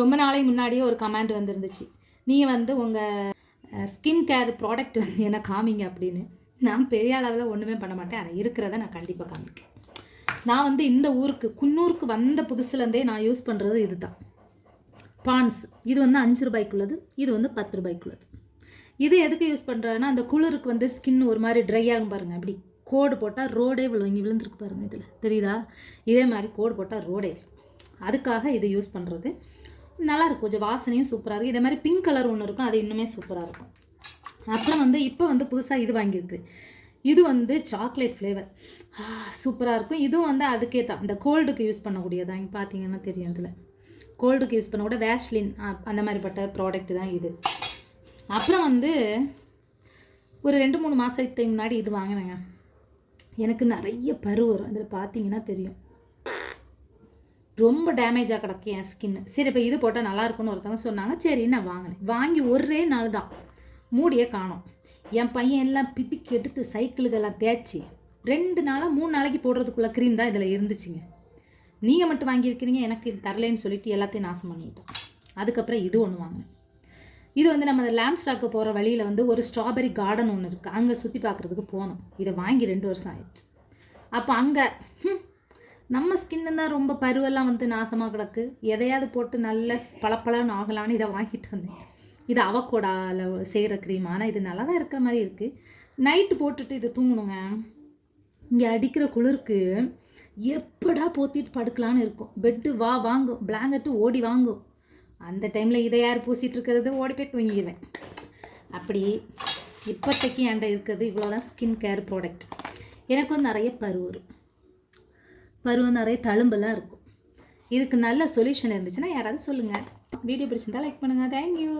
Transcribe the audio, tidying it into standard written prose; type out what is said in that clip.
ரொம்ப நாளைக்கு முன்னாடியே ஒரு கமெண்ட் வந்துருந்துச்சு, நீங்கள் வந்து உங்கள் ஸ்கின் கேர் ப்ராடக்ட் வந்து என்ன காமிங்க அப்படின்னு. நான் பெரிய அளவில் ஒன்றுமே பண்ண மாட்டேன், ஆனால் இருக்கிறத நான் கண்டிப்பாக காமிக்கேன். நான் வந்து இந்த ஊருக்கு குன்னூருக்கு வந்த புதுசுலேருந்தே நான் யூஸ் பண்ணுறது இது தான், பான்ஸ். இது வந்து 5 ரூபாய்க்குள்ளது, இது வந்து 10 ரூபாய்க்குள்ளது. இது எதுக்கு யூஸ் பண்ணுறேன்னா, அந்த குளிருக்கு வந்து ஸ்கின் ஒரு மாதிரி ட்ரை ஆகும் பாருங்கள். அப்படி கோடு போட்டால் ரோடே இங்கே விழுந்துருக்கு பாருங்கள், இதில் தெரியுதா? இதே மாதிரி கோடு போட்டால் ரோடே, அதுக்காக இது யூஸ் பண்ணுறது. நல்லாயிருக்கும், கொஞ்சம் வாசனையும் சூப்பராக இருக்குது. இதே மாதிரி பிங்க் கலர் ஒன்று இருக்கும், அது இன்னுமே சூப்பராக இருக்கும். அப்புறம் வந்து இப்போ வந்து புதுசாக இது வாங்கியிருக்கு, இது வந்து சாக்லேட் ஃப்ளேவர், சூப்பராக இருக்கும். இதுவும் வந்து அதுக்கே தான், அந்த கோல்டுக்கு யூஸ் பண்ணக்கூடியதான். இங்கே பார்த்தீங்கன்னா தெரியும், இதில் கோல்டுக்கு யூஸ் பண்ண கூட வேஷ்லின் அந்த மாதிரிப்பட்ட ப்ராடக்ட் தான் இது. அப்புறம் வந்து ஒரு 2-3 மாதத்துக்கு முன்னாடி இது வாங்கினேங்க. எனக்கு நிறைய பரு வரும், இதில் பார்த்தீங்கன்னா தெரியும், ரொம்ப டேமேஜாக கிடக்கு என் ஸ்கின்னு. சரி இப்போ இது போட்டால் நல்லாயிருக்குன்னு ஒருத்தவங்க சொன்னாங்க, சரி நான் வாங்கினேன். வாங்கி ஒரே நாள் தான் மூடியே காணோம். என் பையன் எல்லாம் பிதிக்கி எடுத்து சைக்கிளுக்கெல்லாம் தேய்ச்சி 2 நாளாக 3 நாளைக்கு போடுறதுக்குள்ளே க்ரீம் தான் இதில் இருந்துச்சுங்க. நீங்கள் மட்டும் வாங்கியிருக்கிறீங்க, எனக்கு இது தரலேன்னு சொல்லிட்டு எல்லாத்தையும் நாசம் பண்ணிட்டோம். அதுக்கப்புறம் இது ஒன்று வாங்கினேன். இது வந்து நம்ம அந்த லேம்ப் ஸ்டாக்கு போகிற வழியில் வந்து ஒரு ஸ்ட்ராபெரி கார்டன் ஒன்று இருக்குது, அங்கே சுற்றி பார்க்குறதுக்கு போனோம். இதை வாங்கி 2 வருஷம் ஆயிடுச்சு. அப்போ அங்கே நம்ம ஸ்கின்னு தான் ரொம்ப பருவெல்லாம் வந்து நாசமாக கிடக்கு, எதையாவது போட்டு நல்ல பளபளன்னு ஆகலான்னு இதை வாங்கிட்டு வந்தேன். இது அவகோடாவில் செய்கிற க்ரீம், ஆனால் இது நல்லா தான் இருக்கிற மாதிரி இருக்குது. நைட்டு போட்டுட்டு இதை தூங்கணுங்க. இங்கே அடிக்கிற குளிருக்கு எப்படா போத்திட்டு படுக்கலான்னு இருக்கும். பெட்டு வாங்கும், பிளாங்கெட்டு ஓடி வாங்கும். அந்த டைமில் இதை யார் பூசிகிட்டு இருக்கிறது, ஓடி போய் தூங்கிடுவேன். அப்படி இப்போதைக்கு என்கிட்ட இருக்கிறது இவ்வளோதான் ஸ்கின் கேர் ப்ராடக்ட். எனக்கு வந்து நிறைய பருவம் நிறைய தழும்பெல்லாம் இருக்கும். இதுக்கு நல்ல சொல்யூஷன் இருந்துச்சுன்னா யாராவது சொல்லுங்கள். வீடியோ பிடிச்சிருந்தா லைக் பண்ணுங்கள். தேங்க்யூ.